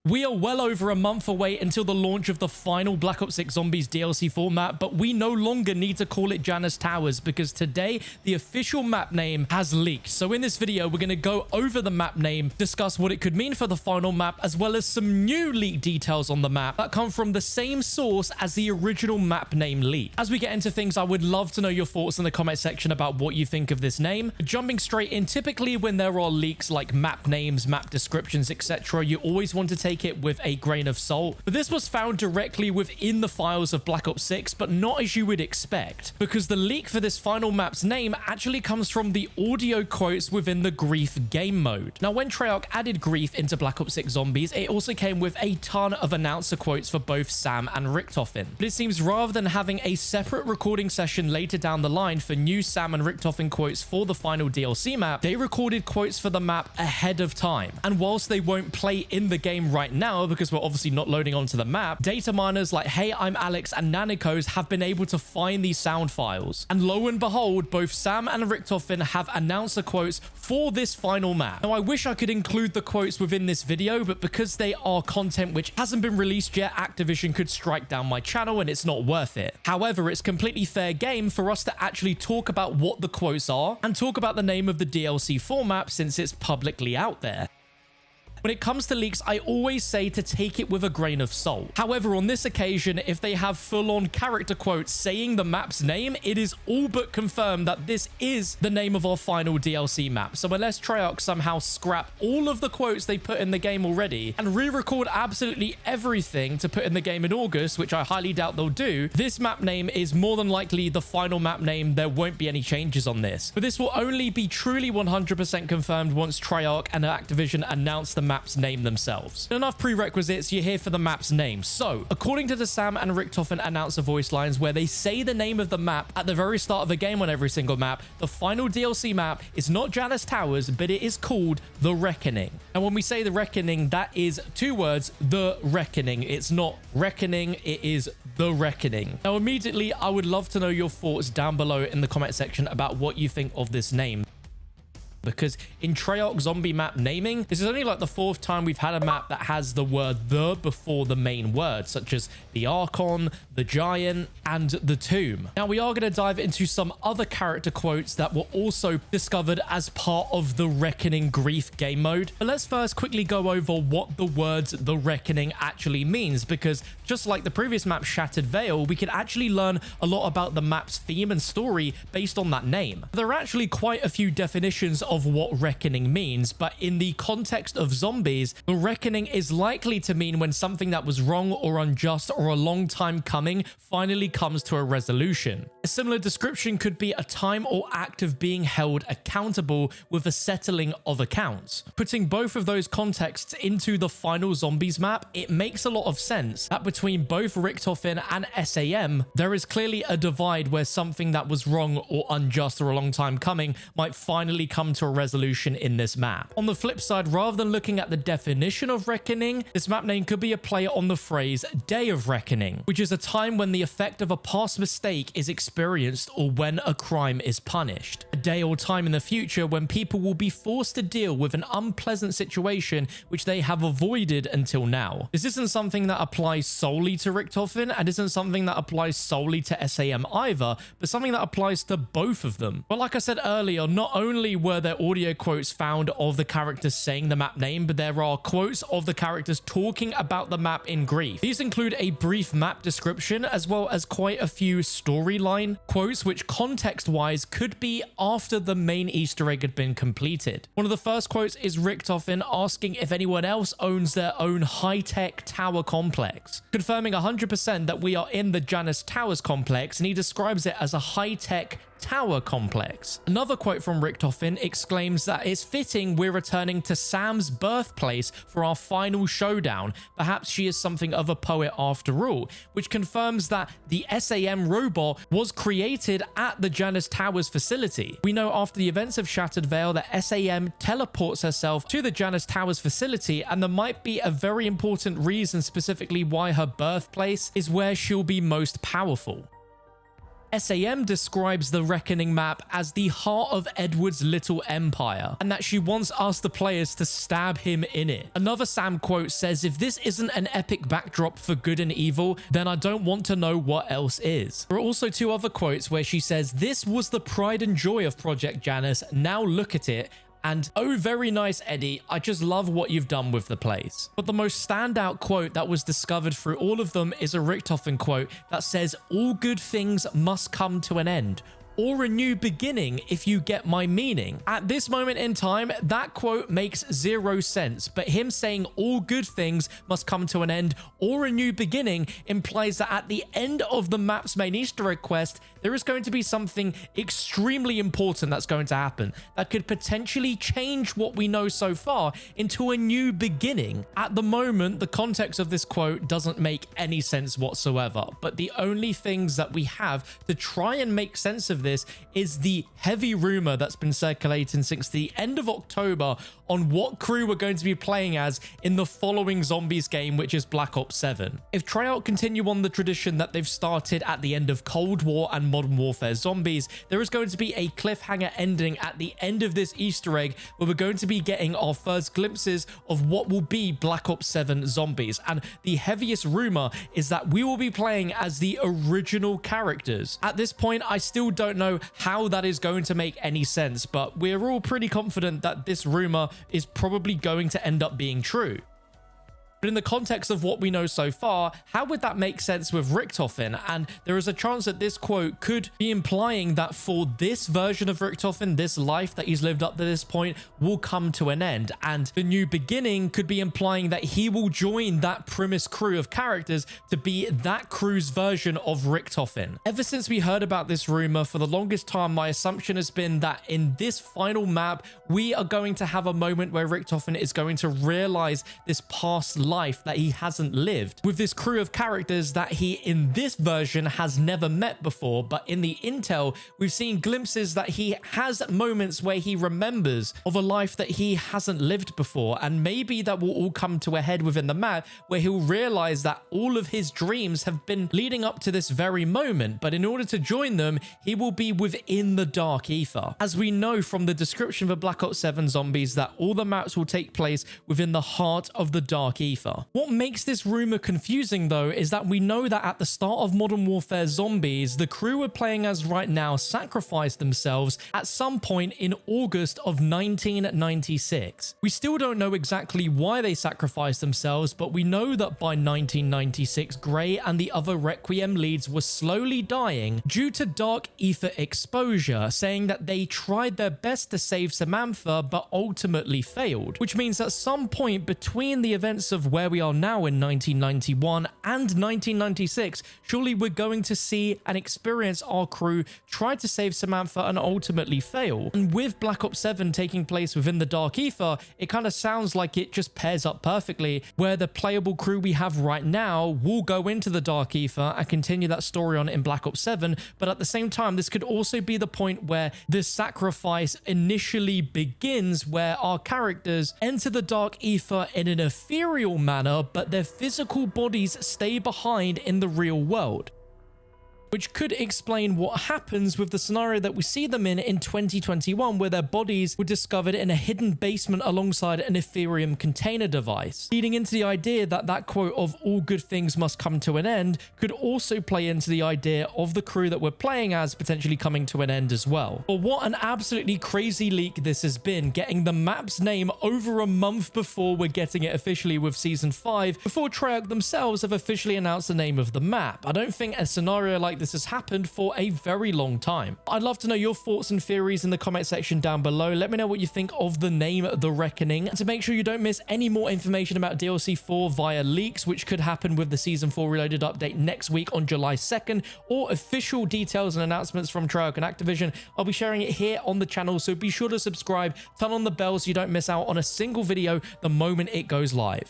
We are well over a month away until the launch of the final Black Ops 6 Zombies DLC format, but we no longer need to call it Janus Towers because today the official map name has leaked. So in this video, we're going to go over the map name, discuss what it could mean for the final map, as well as some new leak details on the map that come from the same source as the original map name leak. As we get into things, I would love to know your thoughts in the comment section about what you think of this name. Jumping straight in, typically when there are leaks like map names, map descriptions, etc., you always want to take it with a grain of salt. But this was found directly within the files of Black Ops 6, but not as you would expect, because the leak for this final map's name actually comes from the audio quotes within the Grief game mode. Now, when Treyarch added Grief into Black Ops 6 Zombies, it also came with a ton of announcer quotes for both SAM and Richtofen. But it seems rather than having a separate recording session later down the line for new SAM and Richtofen quotes for the final DLC map, they recorded quotes for the map ahead of time. And whilst they won't play in the game right now because we're obviously not loading onto the map, data miners like Hey I'm Alex and Nanikos have been able to find these sound files. And lo and behold, both SAM and Richtofen have announcer quotes for this final map. Now, I wish I could include the quotes within this video, but because they are content which hasn't been released yet, Activision could strike down my channel and it's not worth it. However, it's completely fair game for us to actually talk about what the quotes are and talk about the name of the DLC format since it's publicly out there. When it comes to leaks, I always say to take it with a grain of salt. However, on this occasion, if they have full-on character quotes saying the map's name, it is all but confirmed that this is the name of our final DLC map. So unless Treyarch somehow scrap all of the quotes they put in the game already and re-record absolutely everything to put in the game in August, which I highly doubt they'll do, this map name is more than likely the final map name. There won't be any changes on this. But this will only be truly 100% confirmed once Treyarch and Activision announce the map's name themselves. Enough prerequisites, you're here for the map's name. So, according to the SAM and Richtofen announcer voice lines where they say the name of the map at the very start of the game on every single map, the final DLC map is not Janus Towers, but it is called The Reckoning. And when we say The Reckoning, that is two words, The Reckoning. It's not Reckoning, it is The Reckoning. Now, immediately, I would love to know your thoughts down below in the comment section about what you think of this name. Because in Treyarch zombie map naming, this is only like the fourth time we've had a map that has the word the before the main word, such as the Archon, the Giant, and the Tomb. Now, we are going to dive into some other character quotes that were also discovered as part of the Reckoning Grief game mode. But let's first quickly go over what the words The Reckoning actually means, because just like the previous map Shattered Veil, we can actually learn a lot about the map's theme and story based on that name. There are actually quite a few definitions of what reckoning means, but in the context of zombies, the reckoning is likely to mean when something that was wrong or unjust or a long time coming finally comes to a resolution. A similar description could be a time or act of being held accountable with a settling of accounts. Putting both of those contexts into the final zombies map, it makes a lot of sense that between both Richtofen and SAM, there is clearly a divide where something that was wrong or unjust or a long time coming might finally come to a resolution in this map. On the flip side, rather than looking at the definition of reckoning, this map name could be a play on the phrase Day of Reckoning, which is a time when the effect of a past mistake is experienced or when a crime is punished. A day or time in the future when people will be forced to deal with an unpleasant situation which they have avoided until now. This isn't something that applies solely to Richtofen and isn't something that applies solely to SAM either, but something that applies to both of them. But like I said earlier, not only were there audio quotes found of the characters saying the map name, but there are quotes of the characters talking about the map in Grief. These include a brief map description as well as quite a few storyline quotes which context-wise could be after the main Easter egg had been completed. One of the first quotes is Richtofen asking if anyone else owns their own high-tech tower complex, confirming 100% that we are in the Janus Towers complex, and he describes it as a high-tech tower complex. Another quote from Richtofen exclaims that it's fitting we're returning to Sam's birthplace for our final showdown. Perhaps she is something of a poet after all, which confirms that the SAM robot was created at the Janus Towers facility. We know after the events of Shattered Veil that SAM teleports herself to the Janus Towers facility, and there might be a very important reason specifically why her birthplace is where she'll be most powerful. SAM describes the Reckoning map as the heart of Edward's little empire, and that she wants us, the players, to stab him in it. Another SAM quote says, "If this isn't an epic backdrop for good and evil, then I don't want to know what else is." There are also two other quotes where she says, "This was the pride and joy of Project Janus, now look at it. And oh, very nice, Eddie. I just love what you've done with the place." But the most standout quote that was discovered through all of them is a Richtofen quote that says, "All good things must come to an end, or a new beginning, if you get my meaning." At this moment in time, that quote makes zero sense, but him saying all good things must come to an end or a new beginning implies that at the end of the map's main Easter egg quest, there is going to be something extremely important that's going to happen that could potentially change what we know so far into a new beginning. At the moment, the context of this quote doesn't make any sense whatsoever, but the only things that we have to try and make sense of this is the heavy rumor that's been circulating since the end of October on what crew we're going to be playing as in the following zombies game, which is Black Ops 7. If Treyarch continue on the tradition that they've started at the end of Cold War and Modern Warfare Zombies, there is going to be a cliffhanger ending at the end of this Easter egg where we're going to be getting our first glimpses of what will be Black Ops 7 Zombies. And the heaviest rumor is that we will be playing as the original characters. At this point, I still don't know how that is going to make any sense, but we're all pretty confident that this rumor is probably going to end up being true. But in the context of what we know so far, how would that make sense with Richtofen? And there is a chance that this quote could be implying that for this version of Richtofen, this life that he's lived up to this point will come to an end. And the new beginning could be implying that he will join that premise crew of characters to be that crew's version of Richtofen. Ever since we heard about this rumor, for the longest time, my assumption has been that in this final map, we are going to have a moment where Richtofen is going to realize this past life that he hasn't lived with this crew of characters that he in this version has never met before. But in the intel, we've seen glimpses that he has moments where he remembers of a life that he hasn't lived before, and maybe that will all come to a head within the map where he'll realize that all of his dreams have been leading up to this very moment, but in order to join them, he will be within the dark ether. As we know from the description for Black Ops 7 Zombies, that all the maps will take place within the heart of the dark ether. What makes this rumor confusing though is that we know that at the start of Modern Warfare Zombies, the crew we're playing as right now sacrificed themselves at some point in August of 1996. We still don't know exactly why they sacrificed themselves, but we know that by 1996, Gray and the other Requiem leads were slowly dying due to dark ether exposure, saying that they tried their best to save Samantha but ultimately failed, which means at some point between the events of where we are now in 1991 and 1996, surely we're going to see and experience our crew try to save Samantha and ultimately fail. And with Black Ops 7 taking place within the dark ether, it kind of sounds like it just pairs up perfectly, where the playable crew we have right now will go into the dark ether and continue that story on in Black Ops 7. But at the same time, this could also be the point where the sacrifice initially begins, where our characters enter the dark ether in an ethereal manner, but their physical bodies stay behind in the real world, which could explain what happens with the scenario that we see them in 2021, where their bodies were discovered in a hidden basement alongside an Ethereum container device, leading into the idea that that quote of all good things must come to an end could also play into the idea of the crew that we're playing as potentially coming to an end as well. But what an absolutely crazy leak this has been, getting the map's name over a month before we're getting it officially with Season 5, before Treyarch themselves have officially announced the name of the map. I don't think a scenario like this has happened for a very long time. I'd love to know your thoughts and theories in the comment section down below. Let me know what you think of the name The Reckoning. And to make sure you don't miss any more information about DLC 4 via leaks, which could happen with the Season 4 Reloaded update next week on July 2nd, or official details and announcements from Treyarch and Activision, I'll be sharing it here on the channel, so be sure to subscribe, turn on the bell so you don't miss out on a single video the moment it goes live.